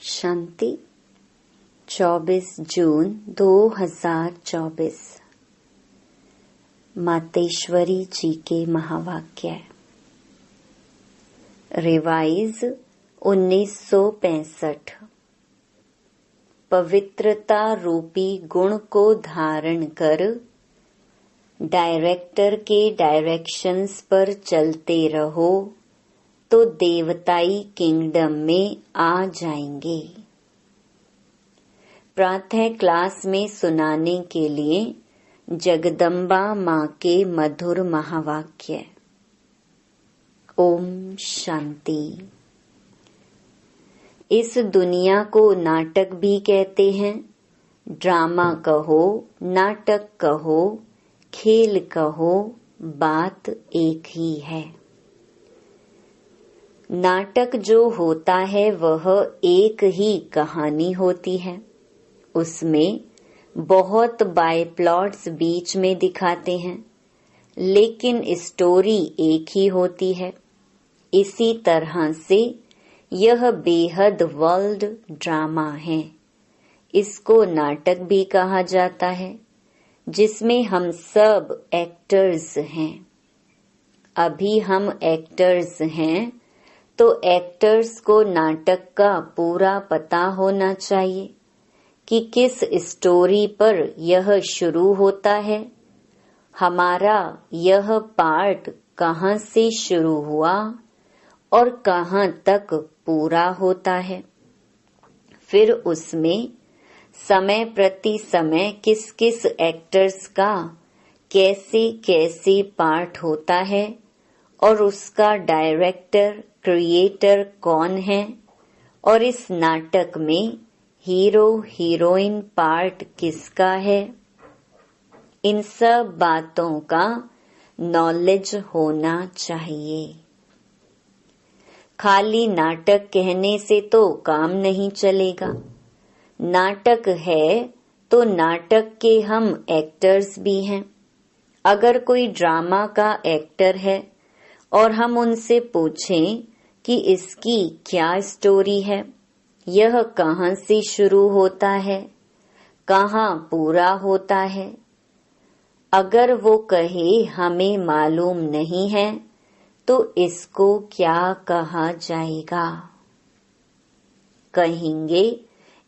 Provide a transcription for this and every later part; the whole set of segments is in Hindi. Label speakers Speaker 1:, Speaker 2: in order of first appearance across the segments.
Speaker 1: शांति 24 जून 2024। मातेश्वरी जी के महावाक्य। रिवाइज 1965। पवित्रता रूपी गुण को धारण कर डायरेक्टर के डायरेक्शंस पर चलते रहो तो देवताई किंगडम में आ जाएंगे। प्रातः क्लास में सुनाने के लिए जगदम्बा माँ के मधुर महावाक्य। ओम शांति। इस दुनिया को नाटक भी कहते हैं। ड्रामा कहो, नाटक कहो, खेल कहो, बात एक ही है। नाटक जो होता है वह एक ही कहानी होती है। उसमें बहुत बाय प्लॉट्स बीच में दिखाते हैं, लेकिन स्टोरी एक ही होती है। इसी तरह से यह बेहद वर्ल्ड ड्रामा है। इसको नाटक भी कहा जाता है, जिसमें हम सब एक्टर्स हैं। अभी हम एक्टर्स हैं, तो एक्टर्स को नाटक का पूरा पता होना चाहिए कि किस स्टोरी पर यह शुरू होता है, हमारा यह पार्ट कहाँ से शुरू हुआ और कहाँ तक पूरा होता है। फिर उसमें समय प्रति समय किस किस एक्टर्स का कैसे कैसे पार्ट होता है और उसका डायरेक्टर क्रिएटर कौन है और इस नाटक में हीरो हीरोइन पार्ट किसका है। इन सब बातों का नॉलेज होना चाहिए। खाली नाटक कहने से तो काम नहीं चलेगा। नाटक है तो नाटक के हम एक्टर्स भी हैं। अगर कोई ड्रामा का एक्टर है और हम उनसे पूछें कि इसकी क्या स्टोरी है, यह कहाँ से शुरू होता है, कहाँ पूरा होता है, अगर वो कहे हमें मालूम नहीं है तो इसको क्या कहा जाएगा। कहेंगे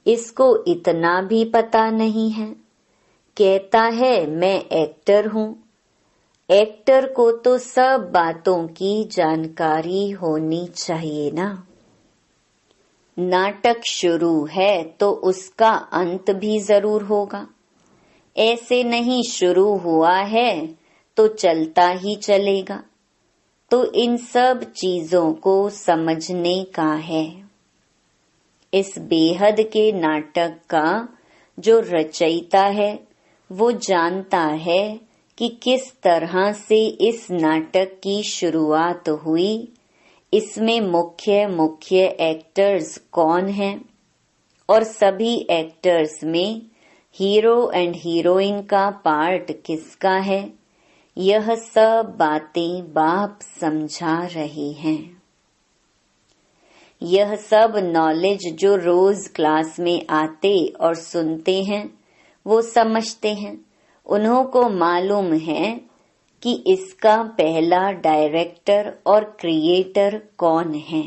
Speaker 1: इसको इतना भी पता नहीं है, कहता है मैं एक्टर हूँ। एक्टर को तो सब बातों की जानकारी होनी चाहिए ना। नाटक शुरू है तो उसका अंत भी जरूर होगा। ऐसे नहीं शुरू हुआ है तो चलता ही चलेगा। तो इन सब चीजों को समझने का है। इस बेहद के नाटक का जो रचयिता है वो जानता है कि किस तरह से इस नाटक की शुरुआत हुई, इसमें मुख्य मुख्य एक्टर्स कौन हैं और सभी एक्टर्स में हीरो एंड हीरोइन का पार्ट किसका है। यह सब बातें बाप समझा रहे हैं। यह सब नॉलेज जो रोज क्लास में आते और सुनते हैं वो समझते हैं। उन्हों को मालूम है कि इसका पहला डायरेक्टर और क्रिएटर कौन है।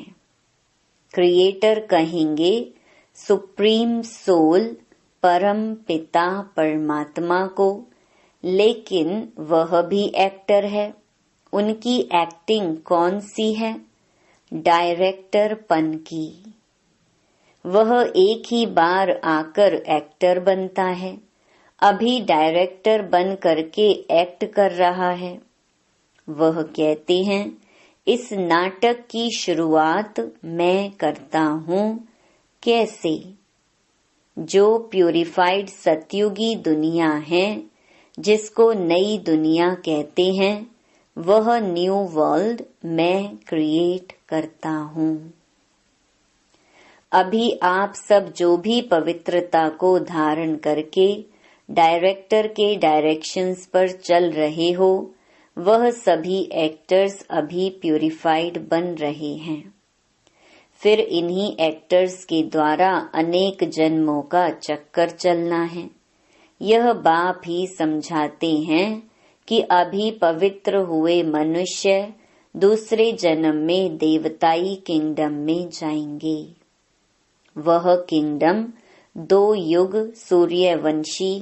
Speaker 1: क्रिएटर कहेंगे सुप्रीम सोल, परम पिता परमात्मा को, लेकिन वह भी एक्टर है। उनकी एक्टिंग कौन सी है? डायरेक्टर पन की। वह एक ही बार आकर एक्टर बनता है, अभी डायरेक्टर बन करके एक्ट कर रहा है। वह कहते हैं इस नाटक की शुरुआत मैं करता हूँ। कैसे? जो प्यूरिफाइड सतयुगी दुनिया है, जिसको नई दुनिया कहते हैं, वह न्यू वर्ल्ड मैं क्रिएट करता हूँ। अभी आप सब जो भी पवित्रता को धारण करके डायरेक्टर के डायरेक्शंस पर चल रहे हो, वह सभी एक्टर्स अभी प्यूरिफाइड बन रहे हैं। फिर इन्हीं एक्टर्स के द्वारा अनेक जन्मों का चक्कर चलना है। यह बाप ही समझाते हैं कि अभी पवित्र हुए मनुष्य दूसरे जन्म में देवताई किंगडम में जाएंगे। वह किंगडम 2 युग सूर्यवंशी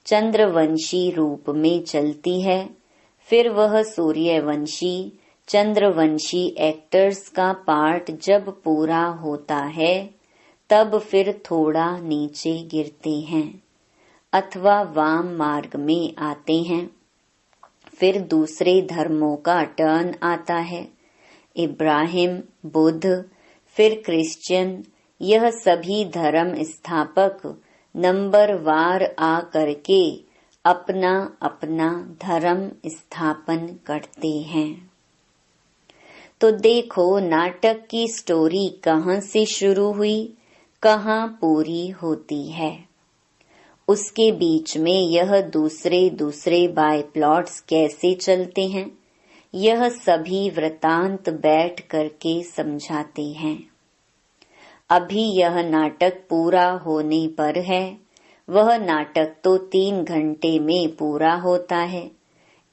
Speaker 1: चंद्रवंशी रूप में चलती है। फिर वह सूर्यवंशी चंद्रवंशी एक्टर्स का पार्ट जब पूरा होता है तब फिर थोड़ा नीचे गिरते हैं अथवा वाम मार्ग में आते हैं। फिर दूसरे धर्मों का टर्न आता है। इब्राहिम, बुद्ध, फिर क्रिश्चियन, यह सभी धर्म स्थापक नंबर वार आ करके अपना अपना धर्म स्थापन करते हैं। तो देखो नाटक की स्टोरी कहाँ से शुरू हुई, कहाँ पूरी होती है। उसके बीच में यह दूसरे दूसरे बाय प्लॉट्स कैसे चलते हैं, यह सभी वृतांत बैठ करके समझाते हैं। अभी यह नाटक पूरा होने पर है। वह नाटक तो 3 घंटे में पूरा होता है।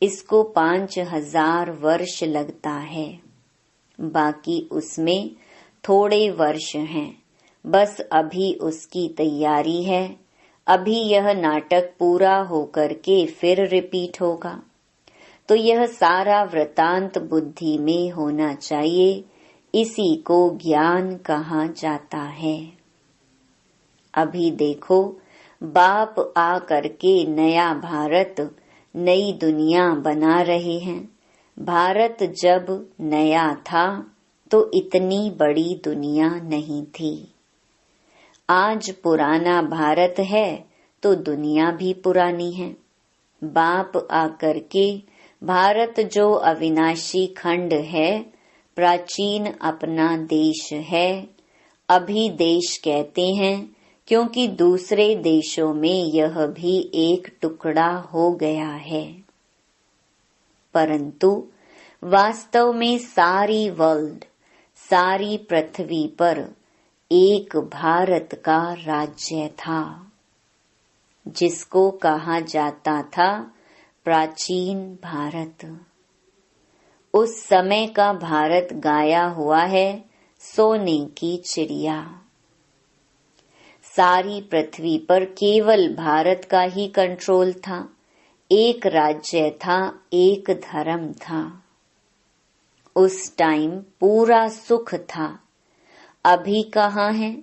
Speaker 1: इसको 5000 वर्ष लगता है। बाकी उसमें थोड़े वर्ष हैं। बस अभी उसकी तैयारी है। अभी यह नाटक पूरा होकर के फिर रिपीट होगा। तो यह सारा वृतांत बुद्धि में होना चाहिए। इसी को ज्ञान कहा जाता है। अभी देखो बाप आ करके नया भारत, नई दुनिया बना रहे हैं। भारत जब नया था तो इतनी बड़ी दुनिया नहीं थी। आज पुराना भारत है तो दुनिया भी पुरानी है। बाप आकर के भारत जो अविनाशी खंड है, प्राचीन अपना देश है। अभी देश कहते हैं क्योंकि दूसरे देशों में यह भी एक टुकड़ा हो गया है। परंतु वास्तव में सारी वर्ल्ड, सारी पृथ्वी पर एक भारत का राज्य था, जिसको कहा जाता था प्राचीन भारत। उस समय का भारत गाया हुआ है सोने की चिड़िया। सारी पृथ्वी पर केवल भारत का ही कंट्रोल था। एक राज्य था, एक धर्म था। उस टाइम पूरा सुख था। अभी कहाँ है?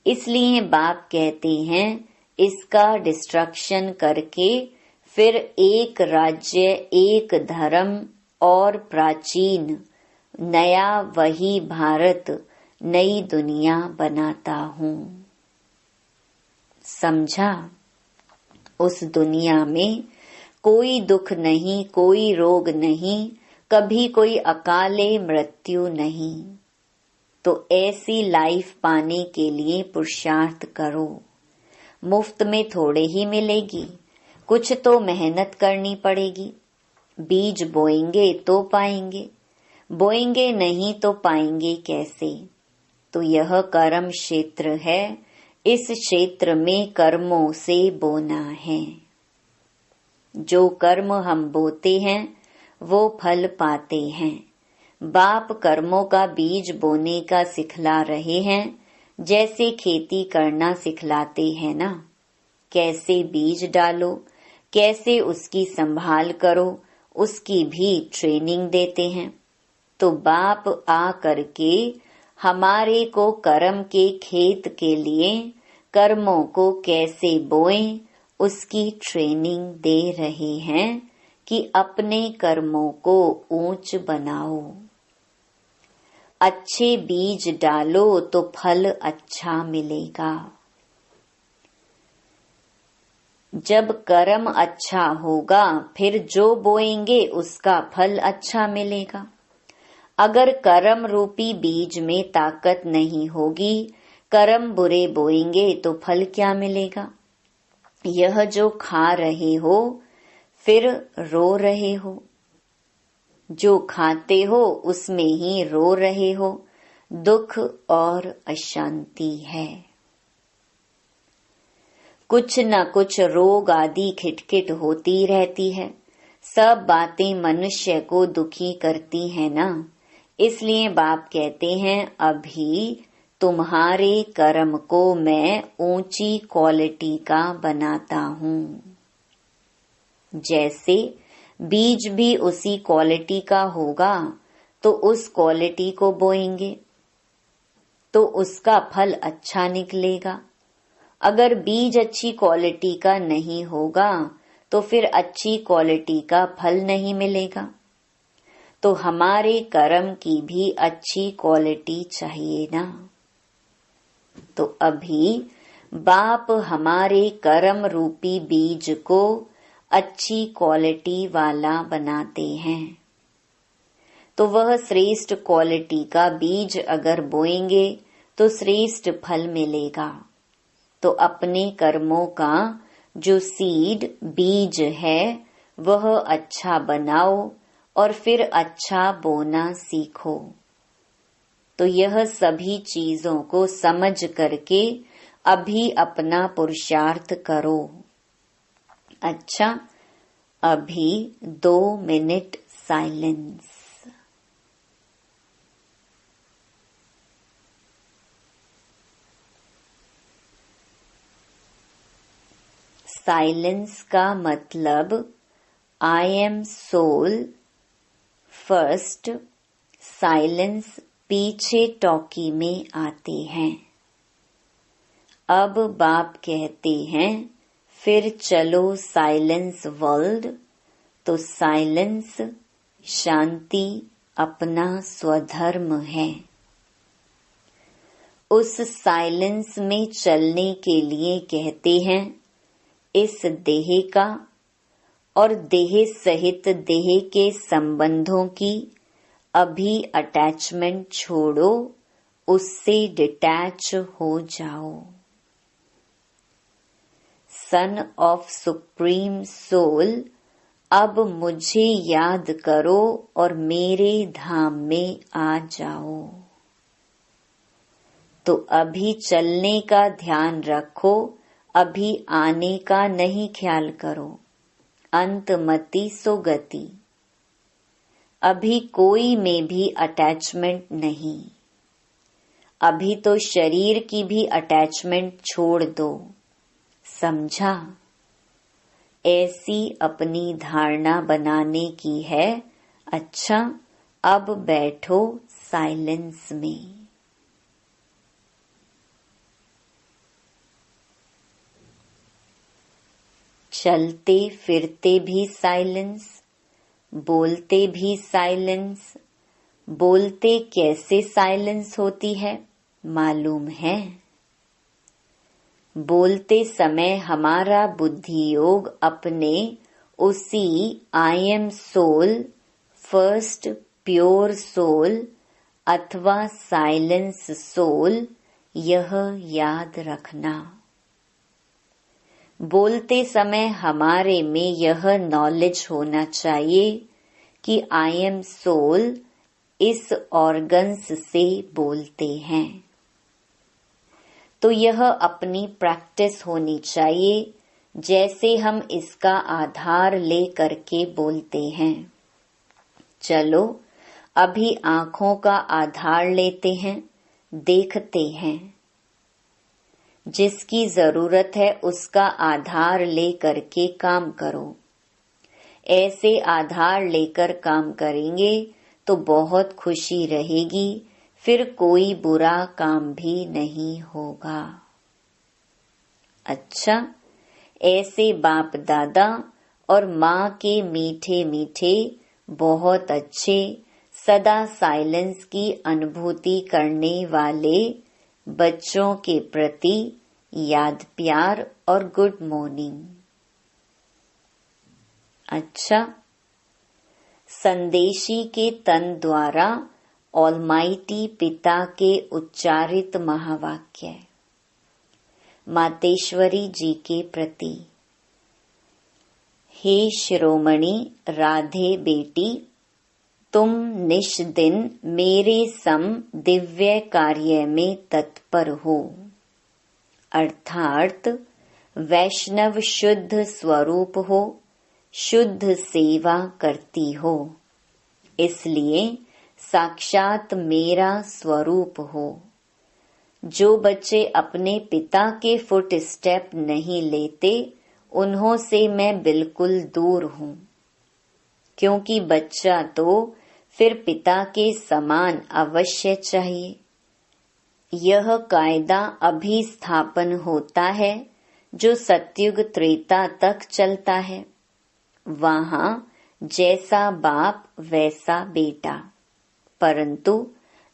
Speaker 1: इसलिए बाप कहते हैं इसका डिस्ट्रक्शन करके फिर एक राज्य, एक धर्म और प्राचीन नया वही भारत, नई दुनिया बनाता हूँ। समझा? उस दुनिया में कोई दुख नहीं, कोई रोग नहीं, कभी कोई अकाले मृत्यु नहीं। तो ऐसी लाइफ पाने के लिए पुरुषार्थ करो। मुफ्त में थोड़े ही मिलेगी, कुछ तो मेहनत करनी पड़ेगी। बीज बोएंगे तो पाएंगे, बोएंगे नहीं तो पाएंगे कैसे? तो यह कर्म क्षेत्र है। इस क्षेत्र में कर्मों से बोना है। जो कर्म हम बोते हैं वो फल पाते हैं। बाप कर्मों का बीज बोने का सिखला रहे हैं, जैसे खेती करना सिखलाते हैं ना। कैसे बीज डालो, कैसे उसकी संभाल करो, उसकी भी ट्रेनिंग देते हैं। तो बाप आ करके हमारे को कर्म के खेत के लिए कर्मों को कैसे बोएं, उसकी ट्रेनिंग दे रहे हैं कि अपने कर्मों को ऊंच बनाओ। अच्छे बीज डालो तो फल अच्छा मिलेगा। जब कर्म अच्छा होगा फिर जो बोएंगे उसका फल अच्छा मिलेगा। अगर कर्म रूपी बीज में ताकत नहीं होगी, कर्म बुरे बोएंगे तो फल क्या मिलेगा? यह जो खा रहे हो फिर रो रहे हो, जो खाते हो उसमें ही रो रहे हो। दुख और अशांति है। कुछ न कुछ रोग आदि खिटखिट होती रहती है। सब बातें मनुष्य को दुखी करती है ना। इसलिए बाप कहते हैं अभी तुम्हारे कर्म को मैं ऊंची क्वालिटी का बनाता हूँ। जैसे बीज भी उसी क्वालिटी का होगा तो उस क्वालिटी को बोएंगे तो उसका फल अच्छा निकलेगा। अगर बीज अच्छी क्वालिटी का नहीं होगा तो फिर अच्छी क्वालिटी का फल नहीं मिलेगा। तो हमारे कर्म की भी अच्छी क्वालिटी चाहिए ना। तो अभी बाप हमारे कर्म रूपी बीज को अच्छी क्वालिटी वाला बनाते हैं। तो वह श्रेष्ठ क्वालिटी का बीज अगर बोएंगे तो श्रेष्ठ फल मिलेगा। तो अपने कर्मों का जो सीड बीज है वह अच्छा बनाओ और फिर अच्छा बोना सीखो। तो यह सभी चीजों को समझ करके अभी अपना पुरुषार्थ करो। अच्छा, अभी 2 मिनट साइलेंस। साइलेंस का मतलब I am soul first. Silence पीछे टॉकी में आते हैं। अब बाप कहते हैं फिर चलो साइलेंस वर्ल्ड। तो साइलेंस शांति अपना स्वधर्म है। उस साइलेंस में चलने के लिए कहते हैं इस देह का और देह सहित देह के संबंधों की अभी अटैचमेंट छोड़ो, उससे डिटैच हो जाओ। सन ऑफ सुप्रीम सोल, अब मुझे याद करो और मेरे धाम में आ जाओ। तो अभी चलने का ध्यान रखो, अभी आने का नहीं ख्याल करो। अंतमति सुगति। अभी कोई में भी अटैचमेंट नहीं। अभी तो शरीर की भी अटैचमेंट छोड़ दो। समझा? ऐसी अपनी धारणा बनाने की है। अच्छा, अब बैठो साइलेंस में। चलते फिरते भी साइलेंस, बोलते भी साइलेंस। बोलते कैसे साइलेंस होती है मालूम है? बोलते समय हमारा बुद्धि योग अपने उसी I am soul first pure soul अथवा साइलेंस सोल, यह याद रखना। बोलते समय हमारे में यह नॉलेज होना चाहिए कि आई एम सोल इस ऑर्गन्स से बोलते हैं। तो यह अपनी प्रैक्टिस होनी चाहिए, जैसे हम इसका आधार ले करके बोलते हैं। चलो अभी आँखों का आधार लेते हैं, देखते हैं। जिसकी जरूरत है उसका आधार ले करके काम करो। ऐसे आधार लेकर काम करेंगे तो बहुत खुशी रहेगी, फिर कोई बुरा काम भी नहीं होगा। अच्छा, ऐसे बाप दादा और माँ के मीठे मीठे बहुत अच्छे सदा साइलेंस की अनुभूति करने वाले बच्चों के प्रति याद प्यार और गुड मॉर्निंग। अच्छा, संदेशी के तन द्वारा ऑलमाइटी पिता के उच्चारित महावाक्य मातेश्वरी जी के प्रति। हे शिरोमणि राधे बेटी, तुम निष्दिन मेरे सम दिव्य कार्य में तत्पर हो, अर्थात वैष्णव शुद्ध स्वरूप हो, शुद्ध सेवा करती हो, इसलिए साक्षात मेरा स्वरूप हो। जो बच्चे अपने पिता के फुट स्टेप नहीं लेते, उन्हों से मैं बिल्कुल दूर हूँ, क्योंकि बच्चा तो फिर पिता के समान अवश्य चाहिए। यह कायदा अभी स्थापन होता है जो सतयुग त्रेता तक चलता है। वहाँ जैसा बाप वैसा बेटा, परंतु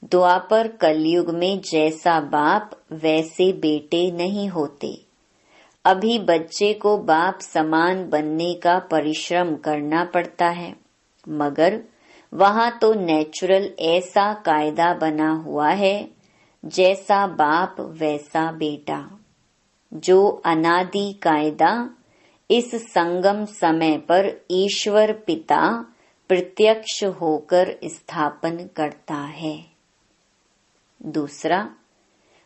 Speaker 1: द्वापर कलयुग में जैसा बाप वैसे बेटे नहीं होते। अभी बच्चे को बाप समान बनने का परिश्रम करना पड़ता है, मगर वहाँ तो नेचुरल ऐसा कायदा बना हुआ है, जैसा बाप वैसा बेटा, जो अनादि कायदा इस संगम समय पर ईश्वर पिता प्रत्यक्ष होकर स्थापन करता है। दूसरा,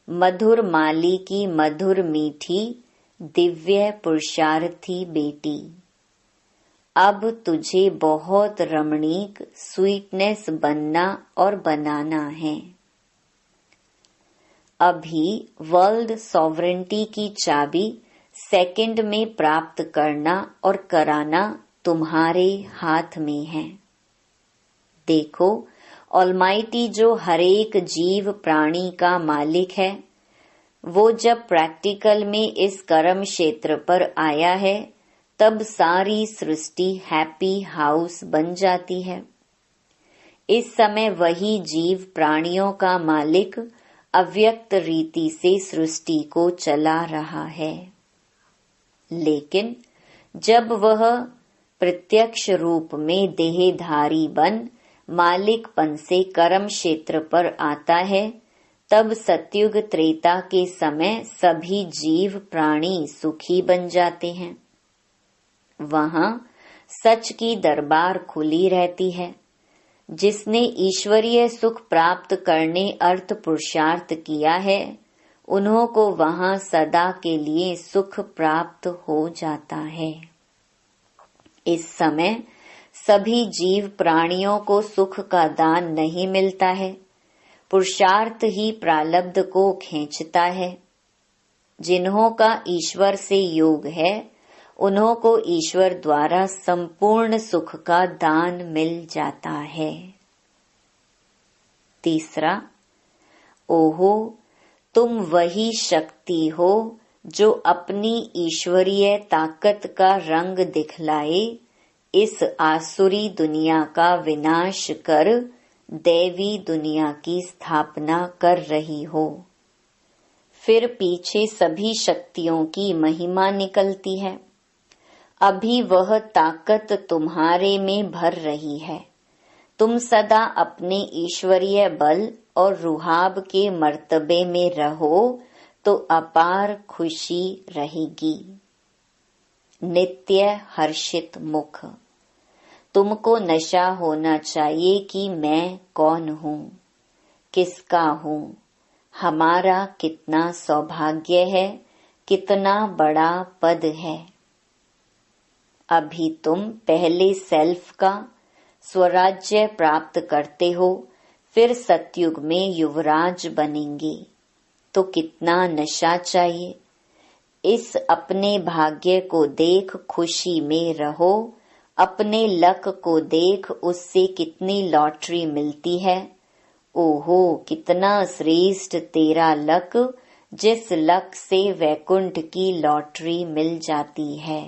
Speaker 1: मधुर माली की मधुर मीठी दिव्य पुरुषार्थी बेटी, अब तुझे बहुत रमणीक स्वीटनेस बनना और बनाना है। अभी वर्ल्ड सॉवरेंटी की चाबी सेकंड में प्राप्त करना और कराना तुम्हारे हाथ में है। देखो, ऑलमाइटी जो हरेक जीव प्राणी का मालिक है, वो जब प्रैक्टिकल में इस कर्म क्षेत्र पर आया है, तब सारी सृष्टि हैप्पी हाउस बन जाती है। इस समय वही जीव प्राणियों का मालिक अव्यक्त रीति से सृष्टि को चला रहा है, लेकिन जब वह प्रत्यक्ष रूप में देहधारी बन मालिकपन से कर्म क्षेत्र पर आता है, तब सतयुग त्रेता के समय सभी जीव प्राणी सुखी बन जाते हैं। वहाँ सच की दरबार खुली रहती है। जिसने ईश्वरीय सुख प्राप्त करने अर्थ पुरुषार्थ किया है, उन्हों को वहाँ सदा के लिए सुख प्राप्त हो जाता है। इस समय सभी जीव प्राणियों को सुख का दान नहीं मिलता है, पुरुषार्थ ही प्रारब्ध को खींचता है। जिन्हों का ईश्वर से योग है, उन्हों को ईश्वर द्वारा संपूर्ण सुख का दान मिल जाता है। तीसरा, ओहो, तुम वही शक्ति हो जो अपनी ईश्वरीय ताकत का रंग दिखलाए इस आसुरी दुनिया का विनाश कर दैवी दुनिया की स्थापना कर रही हो। फिर पीछे सभी शक्तियों की महिमा निकलती है। अभी वह ताकत तुम्हारे में भर रही है। तुम सदा अपने ईश्वरीय बल और रुहाब के मर्तबे में रहो तो अपार खुशी रहेगी। नित्य हर्षित मुख। तुमको नशा होना चाहिए कि मैं कौन हूँ, किसका हूँ, हमारा कितना सौभाग्य है, कितना बड़ा पद है। अभी तुम पहले सेल्फ का स्वराज्य प्राप्त करते हो, फिर सतयुग में युवराज बनेंगे, तो कितना नशा चाहिए। इस अपने भाग्य को देख खुशी में रहो, अपने लक को देख उससे कितनी लॉटरी मिलती है। ओहो, कितना श्रेष्ठ तेरा लक, जिस लक से वैकुंठ की लॉटरी मिल जाती है।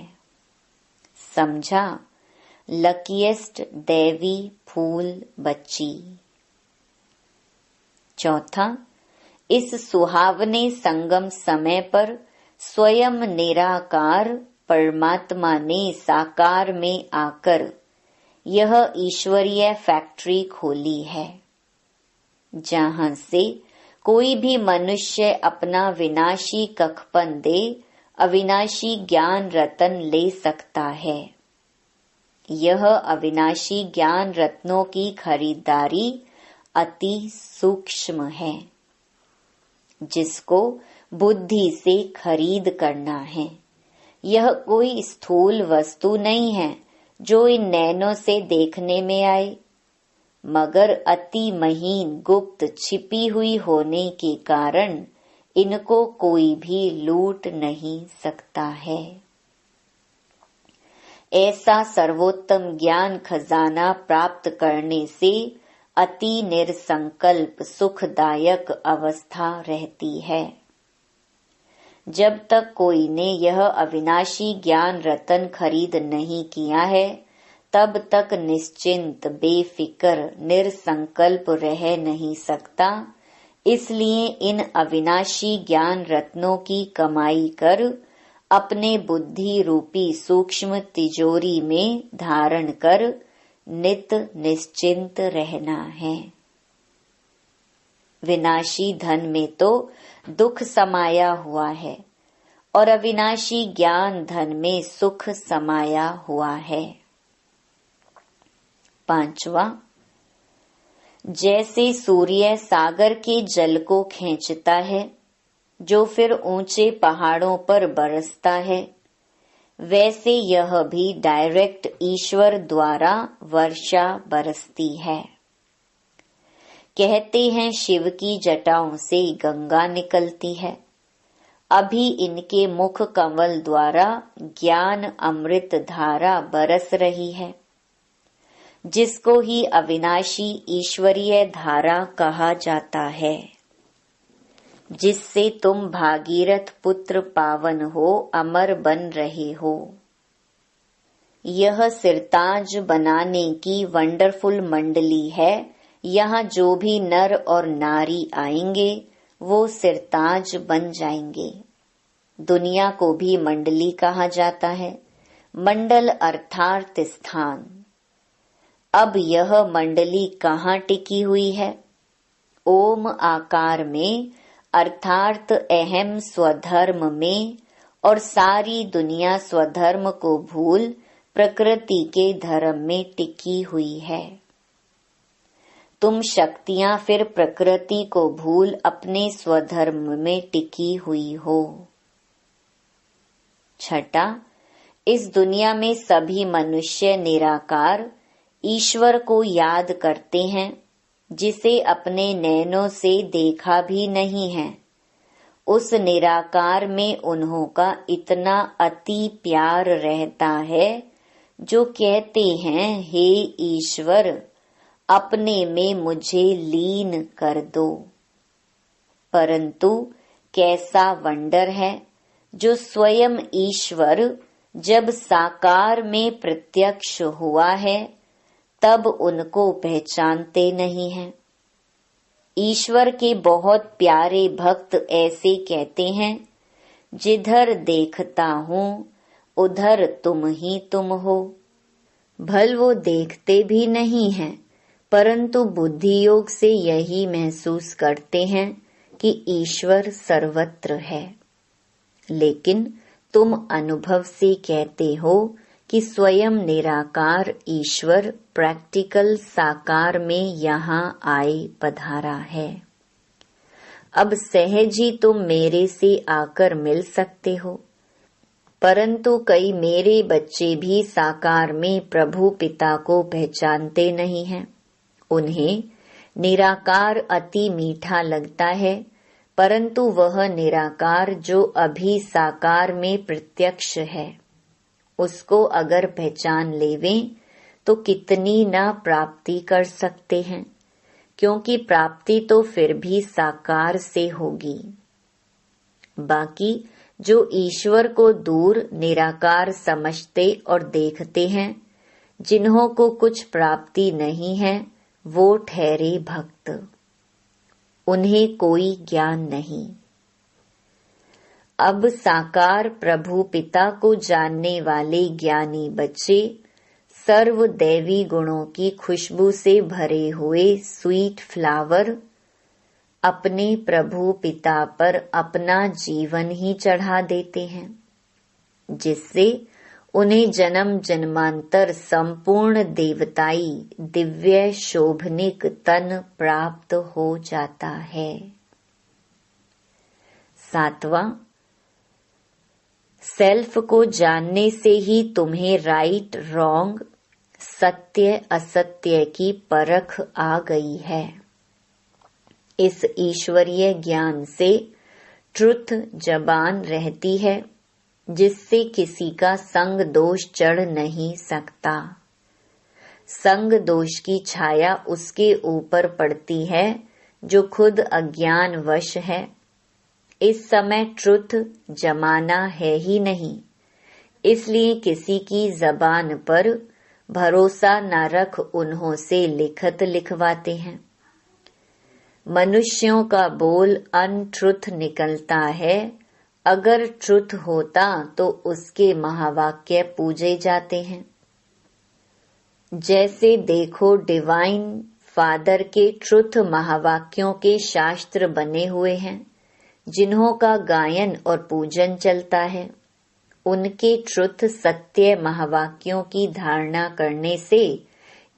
Speaker 1: समझा? लकीएस्ट दैवी फूल बच्ची। चौथा, इस सुहावने संगम समय पर स्वयं निराकार परमात्मा ने साकार में आकर यह ईश्वरीय फैक्ट्री खोली है, जहाँ से कोई भी मनुष्य अपना विनाशी कखपन दे अविनाशी ज्ञान रतन ले सकता है। यह अविनाशी ज्ञान रत्नों की खरीदारी अति सूक्ष्म है, जिसको बुद्धि से खरीद करना है। यह कोई स्थूल वस्तु नहीं है जो इन नैनों से देखने में आए, मगर अति महीन गुप्त छिपी हुई होने के कारण इनको कोई भी लूट नहीं सकता है। ऐसा सर्वोत्तम ज्ञान खजाना प्राप्त करने से अति निरसंकल्प सुखदायक अवस्था रहती है। जब तक कोई ने यह अविनाशी ज्ञान रतन खरीद नहीं किया है, तब तक निश्चिंत बेफिक्र निरसंकल्प रह नहीं सकता। इसलिए इन अविनाशी ज्ञान रत्नों की कमाई कर अपने बुद्धि रूपी सूक्ष्म तिजोरी में धारण कर नित निश्चिंत रहना है। विनाशी धन में तो दुख समाया हुआ है और अविनाशी ज्ञान धन में सुख समाया हुआ है। 5वां, जैसे सूर्य सागर के जल को खींचता है, जो फिर ऊंचे पहाड़ों पर बरसता है, वैसे यह भी डायरेक्ट ईश्वर द्वारा वर्षा बरसती है। कहते हैं शिव की जटाओं से गंगा निकलती है। अभी इनके मुख कमल द्वारा ज्ञान अमृत धारा बरस रही है, जिसको ही अविनाशी ईश्वरीय धारा कहा जाता है, जिससे तुम भागीरथ पुत्र पावन हो, अमर बन रहे हो। यह सिरताज बनाने की वंडरफुल मंडली है। यहाँ जो भी नर और नारी आएंगे वो सिरताज बन जाएंगे। दुनिया को भी मंडली कहा जाता है। मंडल अर्थात स्थान। अब यह मंडली कहाँ टिकी हुई है? ओम आकार में अर्थात अहम स्वधर्म में, और सारी दुनिया स्वधर्म को भूल प्रकृति के धर्म में टिकी हुई है। तुम शक्तियां फिर प्रकृति को भूल अपने स्वधर्म में टिकी हुई हो। 6, इस दुनिया में सभी मनुष्य निराकार ईश्वर को याद करते हैं, जिसे अपने नैनों से देखा भी नहीं है। उस निराकार में उन्हों का इतना अति प्यार रहता है, जो कहते हैं, हे ईश्वर, अपने में मुझे लीन कर दो। परंतु कैसा वंडर है, जो स्वयं ईश्वर जब साकार में प्रत्यक्ष हुआ है, तब उनको पहचानते नहीं हैं। ईश्वर के बहुत प्यारे भक्त ऐसे कहते हैं, जिधर देखता हूँ उधर तुम ही तुम हो। भल वो देखते भी नहीं हैं, परंतु बुद्धि योग से यही महसूस करते हैं कि ईश्वर सर्वत्र है। लेकिन तुम अनुभव से कहते हो कि स्वयं निराकार ईश्वर प्रैक्टिकल साकार में यहाँ आए पधारा है। अब सहज ही तुम मेरे से आकर मिल सकते हो, परंतु कई मेरे बच्चे भी साकार में प्रभु पिता को पहचानते नहीं हैं। उन्हें निराकार अति मीठा लगता है, परंतु वह निराकार जो अभी साकार में प्रत्यक्ष है, उसको अगर पहचान लेवें तो कितनी ना प्राप्ति कर सकते हैं, क्योंकि प्राप्ति तो फिर भी साकार से होगी। बाकी जो ईश्वर को दूर निराकार समझते और देखते हैं, जिन्हों को कुछ प्राप्ति नहीं है, वो ठहरे भक्त। उन्हें कोई ज्ञान नहीं। अब साकार प्रभु पिता को जानने वाले ज्ञानी बच्चे सर्व दैवी गुणों की खुशबू से भरे हुए स्वीट फ्लावर अपने प्रभु पिता पर अपना जीवन ही चढ़ा देते हैं, जिससे उन्हें जन्म जन्मांतर संपूर्ण देवताई दिव्य शोभनिक तन प्राप्त हो जाता है। 7वां, सेल्फ को जानने से ही तुम्हें राइट रॉन्ग, सत्य असत्य की परख आ गई है। इस ईश्वरीय ज्ञान से ट्रुथ जबान रहती है, जिससे किसी का संग दोष चढ़ नहीं सकता। संग दोष की छाया उसके ऊपर पड़ती है जो खुद अज्ञानवश है। इस समय ट्रुथ जमाना है ही नहीं, इसलिए किसी की जबान पर भरोसा न रख उन्हों से लिखत लिखवाते हैं। मनुष्यों का बोल अनट्रुथ निकलता है। अगर ट्रुथ होता तो उसके महावाक्य पूजे जाते हैं। जैसे देखो, डिवाइन फादर के ट्रुथ महावाक्यों के शास्त्र बने हुए हैं, जिन्हों का गायन और पूजन चलता है। उनके ट्रुथ सत्य महावाक्यों की धारणा करने से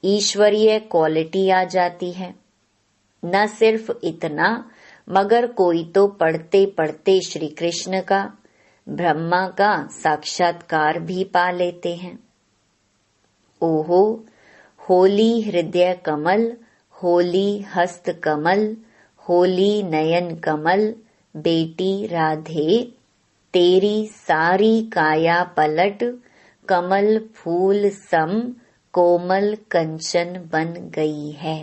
Speaker 1: ईश्वरीय क्वालिटी आ जाती है। न सिर्फ इतना, मगर कोई तो पढ़ते पढ़ते श्री कृष्ण का, ब्रह्मा का साक्षात्कार भी पा लेते हैं। ओहो, होली हृदय कमल, होली हस्त कमल, होली नयन कमल, बेटी राधे, तेरी सारी काया पलट, कमल फूल सम, कोमल कंचन बन गई है।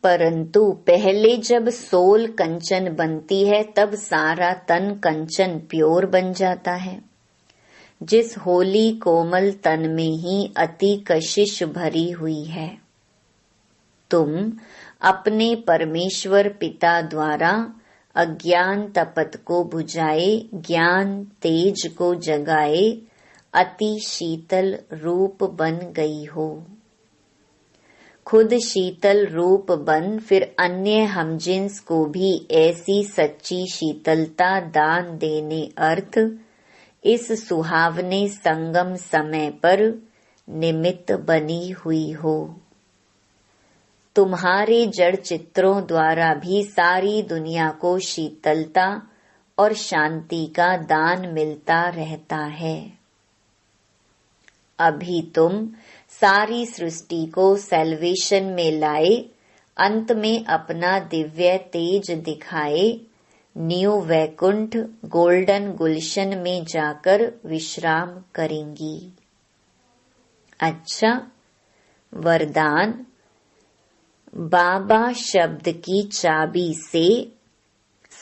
Speaker 1: परंतु पहले जब सोल कंचन बनती है, तब सारा तन कंचन प्योर बन जाता है। जिस होली कोमल तन में ही अति कशिश भरी हुई है। तुम अपने परमेश्वर पिता द्वारा अज्ञान तपत को बुझाए, ज्ञान तेज को जगाए, अति शीतल रूप बन गई हो। खुद शीतल रूप बन फिर अन्य हमजिन्स को भी ऐसी सच्ची शीतलता दान देने अर्थ इस सुहावने संगम समय पर निमित्त बनी हुई हो। तुम्हारे जड़ चित्रों द्वारा भी सारी दुनिया को शीतलता और शांति का दान मिलता रहता है। अभी तुम सारी सृष्टि को सैल्वेशन में लाए, अंत में अपना दिव्य तेज दिखाए, न्यू वैकुंठ गोल्डन गुलशन में जाकर विश्राम करेंगी। अच्छा, वरदान। बाबा शब्द की चाबी से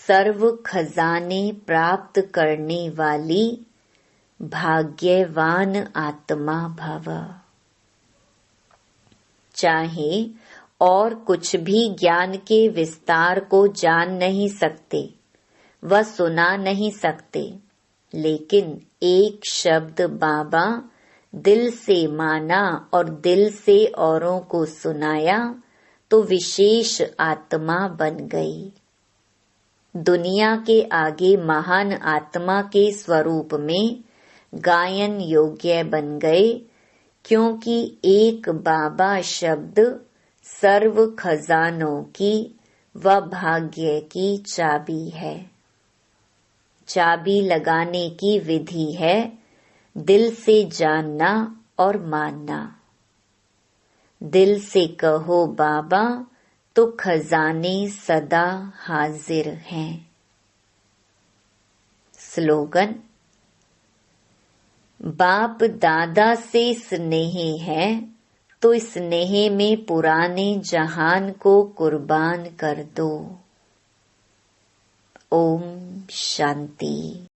Speaker 1: सर्व खजाने प्राप्त करने वाली भाग्यवान आत्मा भव। चाहे और कुछ भी ज्ञान के विस्तार को जान नहीं सकते, व सुना नहीं सकते, लेकिन एक शब्द बाबा दिल से माना और दिल से औरों को सुनाया तो विशेष आत्मा बन गई। दुनिया के आगे महान आत्मा के स्वरूप में गायन योग्य बन गए, क्योंकि एक बाबा शब्द सर्व खजानों की व भाग्य की चाबी है। चाबी लगाने की विधि है दिल से जानना और मानना। दिल से कहो बाबा तो खजाने सदा हाजिर हैं। स्लोगन। बाप दादा से स्नेह है तो स्नेह में पुराने जहान को कुर्बान कर दो। ओम शांति।